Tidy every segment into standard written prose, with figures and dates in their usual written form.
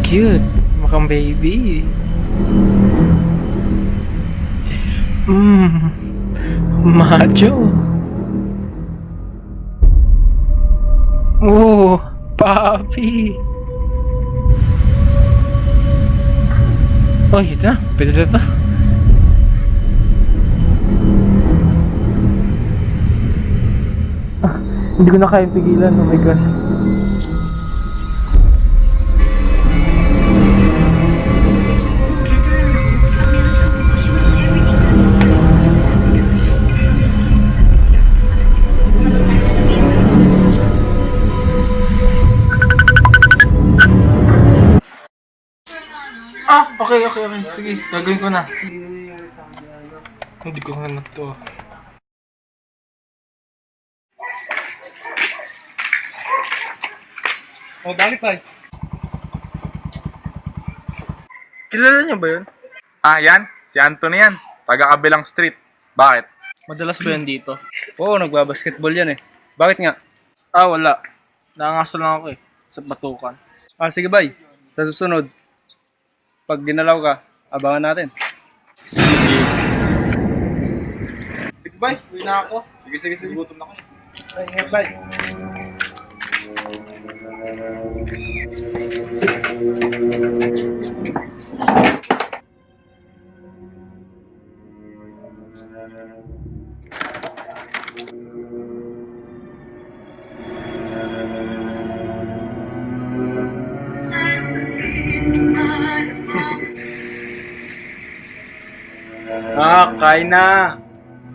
Cute. Mukhang baby. Mmm. Macho. Oh, papi. Oh, ito na. Pwede na ito. Hindi ko na kaya pigilan. Oh my gosh. Okay. Sige, gagawin ko na. Hindi ko hanap to. Oh, dali pa. Kilala niyo ba yun? Yan. Si Anthony yan. Taga-kabilang street. Bakit? Madalas ba yan dito? Oo, nagbabasketball yan eh. Bakit nga? Wala. Nangangasal lang ako eh. Sa batukan. Sige bay. Sa susunod, pag ginalaw ka, abangan natin. Sige, bye. Uwi na ako. Sige. Gutom na ako. Ingat, bye. Kain na.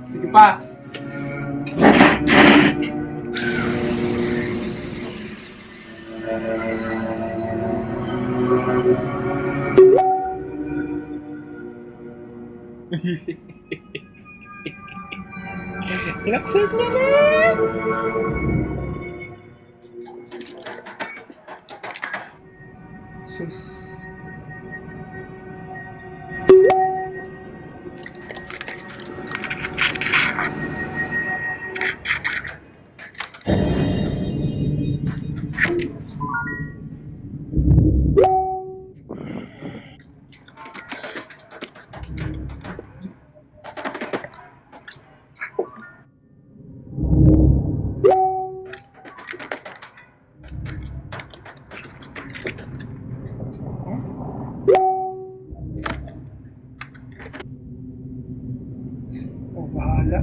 Sige pa. Pinaksit niya na! Sus. Bahala.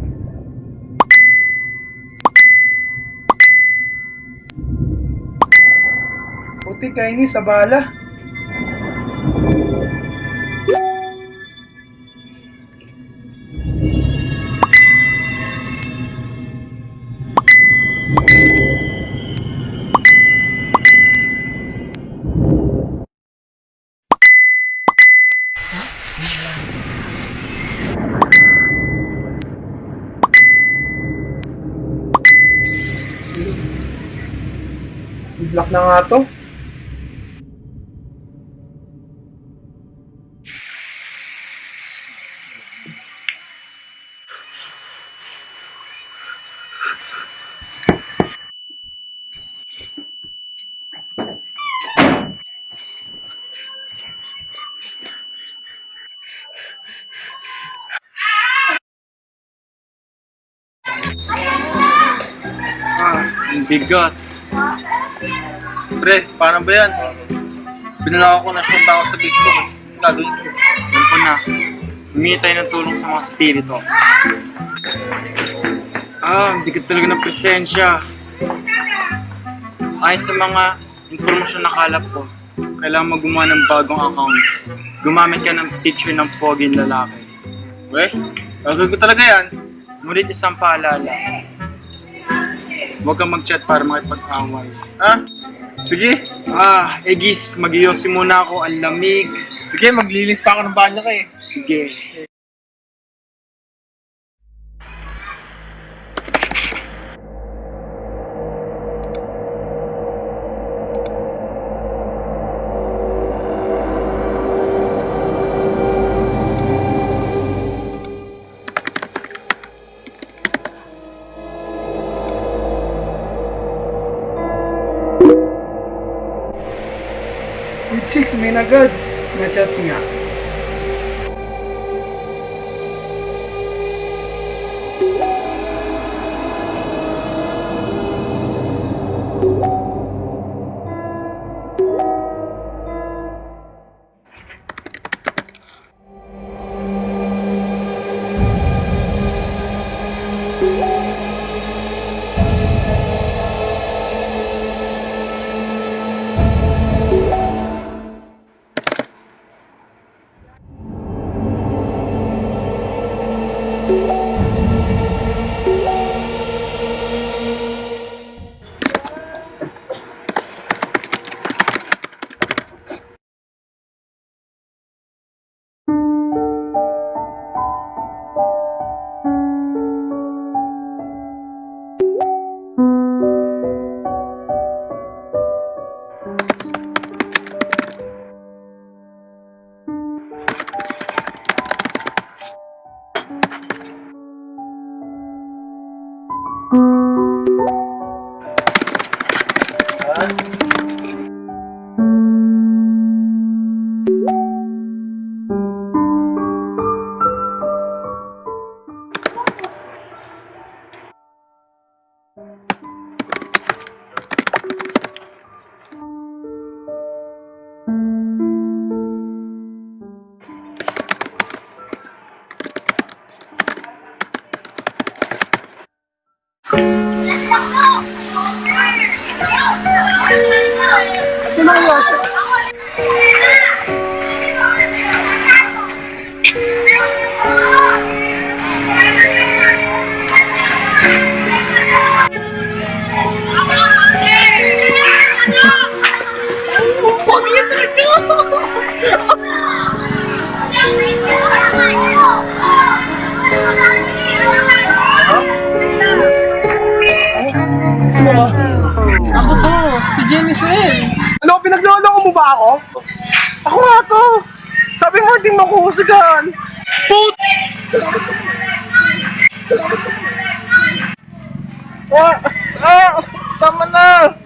Puti kainis sa bala. I-block na nga to. Ang bigat. Pre, paano ba yan? Binala ko na shoot ako sa Facebook. Gagawin ko. Yan po na. Humingi tayo ng tulong sa mga spirito. Ang bigat talaga ng presensya. Ayon sa mga informasyon na kalap ko, kailangan mo gumawa ng bagong account. Gumamit ka ng picture ng poging lalaki. Weh, gagawin ko talaga yan. Ngunit isang paalala. Huwag kang mag-chat para makipag-away. Sige. Egis, mag-iyosi muna ako. Ang lamig. Sige, maglilinis pa ako ng banyo ka eh. Sige. Yung chicks, may nagad. Na-chat nga. Saan na kaya siya? Sino ba? Ako to, si Jennifer. Ano, pinagloloko mo ba ako? Ako nga to. Sabi mo, hindi mo kuhusagan. Put! Tama na!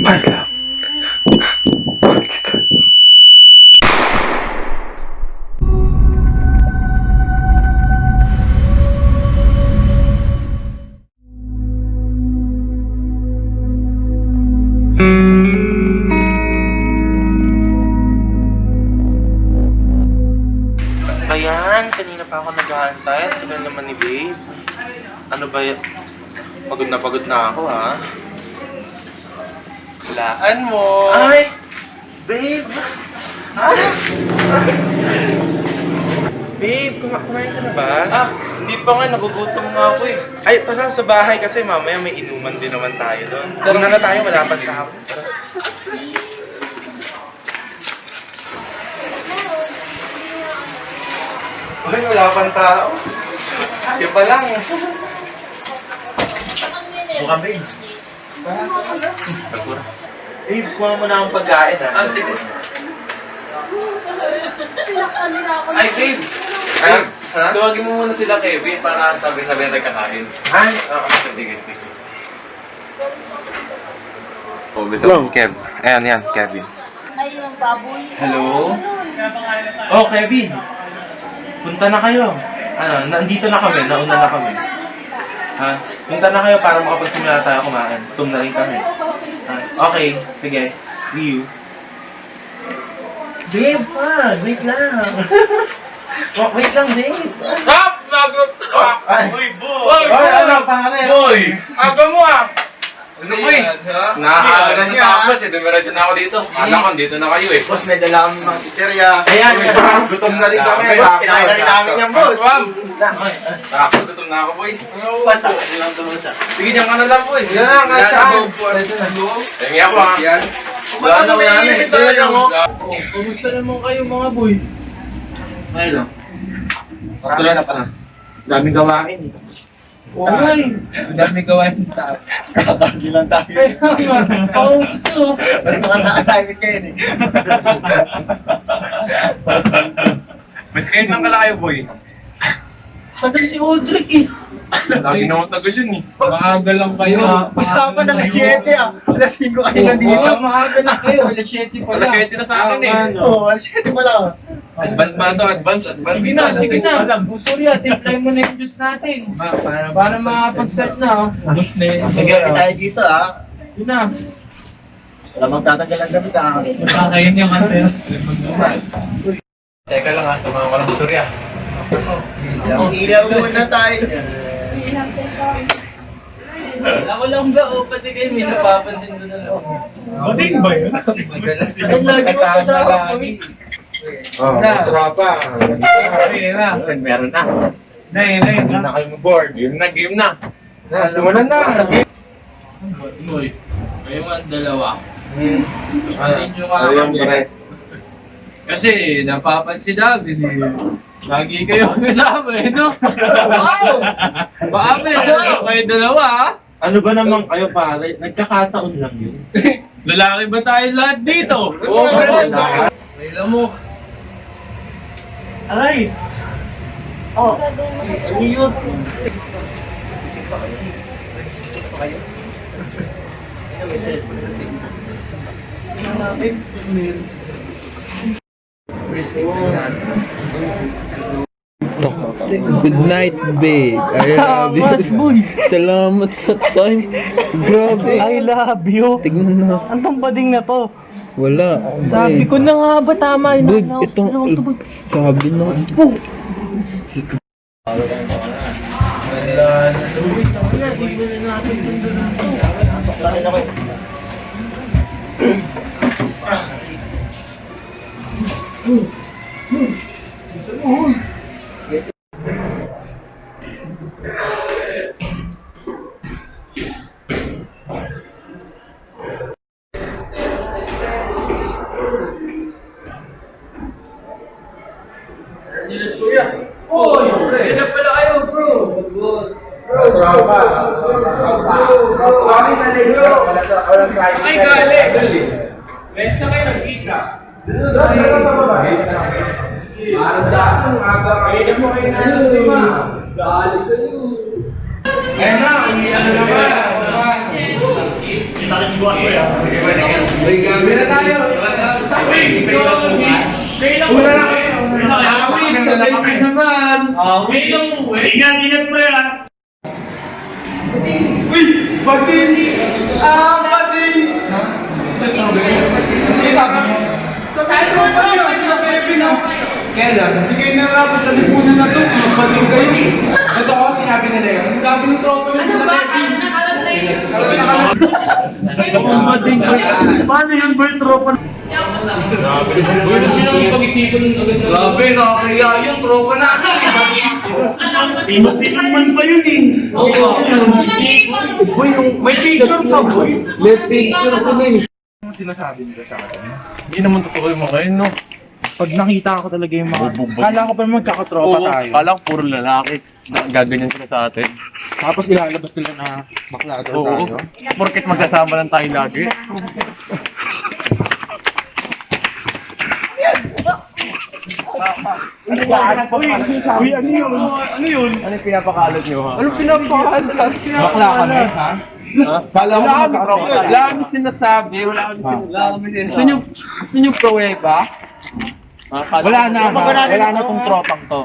My love. Mahal kita. Ayan, kanina pa ako naghahantay. Ang tagal naman ni babe. Ano ba yan? Pagod na ako, ha? Hulaan mo! Ay! Babe! Ah! Babe, kumain ka na ba? Hindi pa nga. Nagugutom nga ako eh. Ay, tara sa bahay kasi mamaya may inuman din naman tayo doon. Una na tayo, wala pa tao. Tara. Ay, wala pang tao. Kaya pa lang. Buka, babe. Basura. Babe, kuha mo na akong pagkain, ha? Sige. Ay, babe! Ha? Tawagin mo muna sila Kevin para sabi-sabi tayo kakain. Ay, oo. Sige, sige. Hello, Kev. Ayan, yan, Kevin. Ay, yung baboy. Hello? Oh, Kevin. Punta na kayo. Ano, nandito na kami, nauna na kami. Ha? Punta na kayo para makapagsimula tayo kumain. Tum na rin kami. Ha? Okay, sige. See you. Babe, wait lang. Oh, wait lang, babe. Stop! Ay. Uy, boy! Oy, ano, pare? Boy! Aga mo ah! Ano boy? Nakakagalan niya. Tapos, dumiretso na ako dito. Alam ko, dito na kayo eh. Boss, may dala kami mga chicherya. Ayan, gutom na rin kami. Kinain na rin namin yan, boss. Sakto, gutom na ako boy. Basta, lang ito sa. Sige, diyan ka na lang boy. Yan na, kahit saan. Tingin ako ah. Wala na, wala na. Kumusta naman kayo mga boy? Ano? Stress na. Daming gawain eh. Oo nga eh. Daming gawain sa Kakapasi lang tayo. Kaya nga, pause to. May mga nakasagot kayo eh. Ba't kayo nang kala kayo, boy? Tagal si Audrey eh. Lagi naman tagal yun eh. maaga lang kayo. Basta pa na alas 7 ah. Alas 5 kayo Oo, nandito. maaga na kayo. Alas 7 pa Alas lang. 7 na sa akin eh. Oo, alas 7 pa lang. Advance ba ito? Advance. Sige na, sige na. Surya, timply mo na yung juice natin. Para makapag-start na. Juice na yun. Sige, tayo dito ah. Yun na. Wala magtatanggal ang damit ah. Kakain yung ate. Teka lang ha, samahan ko lang si Surya. Ilaw muna tayo. Ako lang ba o pati kayo may napapansin doon na lang. Bading ba yun? Madalas Ay, lagi mo kasama kami. Oh, tropa. Meron na. Hindi na kayo mag-board. Game na. Simulan na. Uy, kayo nga dalawa. Ano Nyo ka yung kami. pre? Kasi napapansin namin eh. Lagi kayo kasama eh, no? Wow! Maamin, kayo dalawa ha? Ano ba naman kayo pare? Nagkakataon lang yun. Lalaki ba tayo lahat dito? Oo, pre. May lamok. Aray! Oh, ano yun? Good night, babe. I love you. Salamat sa time. Grabe. I love you. Tignan na. Anong bading na to? Wala. Sabi ko na nga ba tama yun? Good, ito. Sabi na. Nilas kuya. Uy! Yan na pala kayo, bro. Tropa. Kami sa negro. Walang price. Ay, galing. Next na kayo nagkita. Maramdaman, aga kayo na mo kayo na di ba? Galing ka nyo. Ayun na, umiyan na naman. Uy, gabi na tayo. Una na kayo. Awin, sa benefit naman. Wait lang mo, eh. Ingat mo yan! Uy! Bading! Ah, bading! Sige, sabi mo. So, kahit mo pa rin, sila Kevin ah. Kailan? Hindi kayo narapat sa lipunan na to, magbading kayo. Ito ko sinabi nila yun. Sabi ng tropa yun sila Kevin. Sabi na Bading ko. Paano yan boy tropa? Grabe, nakakaya yun, tropa natin. Tinuman pa yun eh. Boy, may picture pa boy. May picture sa may. Ang sinasabi nila sa akin, hindi naman totoo yung mga yun, no? Pag nakita ko talaga yung mga... Kala ko pa magkakatropa tayo. Kala ko puro lalaki. Gaganyan sila sa atin. Tapos ilalabas nila na bakla daw tayo. Porket magkasama lang tayo lagi. Uy, ano yun? Ano yun? Ano yung pinapakalat nyo ha? Ano pinapakalat? Bakla kami, ha? Kala ko magkakatropa tayo. Wala kami sinasabi. Wala kami sinasabi. Gusto nyo pruweba? Wala na, ha? Wala na tong tropang to.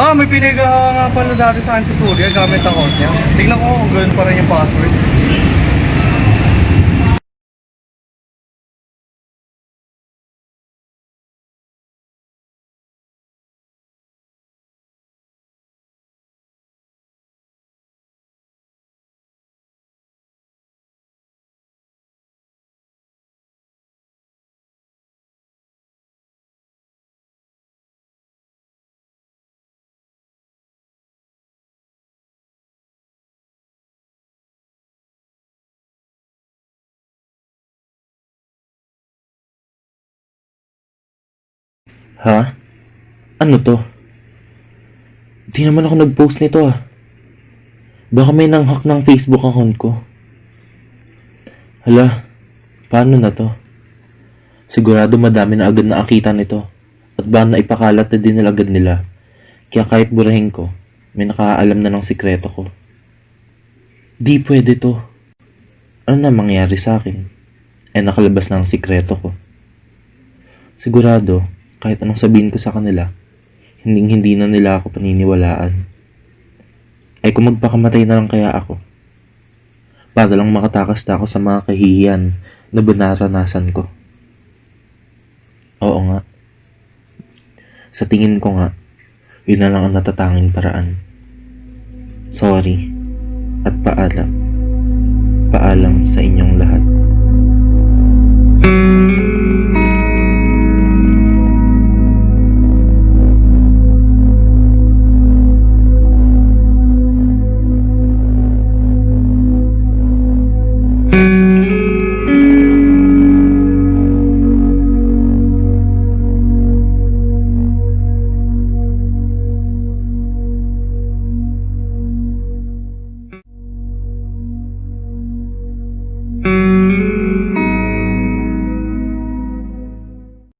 May pinag nga pala dati sa akin sa Surya gamit ang account niya. Tignan ko kung ganoon pa rin yung password. Ha? Ano to? Di naman ako nag-post nito ah. Baka may nanghack ng Facebook account ko. Hala, paano na to? Sigurado madami na agad nakakita nito. At baka naipakalat na din nila agad nila. Kaya kahit burahin ko, may nakaalam na ng sikreto ko. Di pwede to. Ano na mangyari sa akin? Nakalabas na ang sikreto ko. Sigurado, kahit anong sabihin ko sa kanila, hindi na nila ako paniniwalaan. Ay kung magpakamatay na lang kaya ako. Para lang makatakas na ako sa mga kahihiyan na binaranasan ko. Oo nga. Sa tingin ko nga, yun na lang ang natatanging paraan. Sorry at paalam. Paalam sa inyong lahat.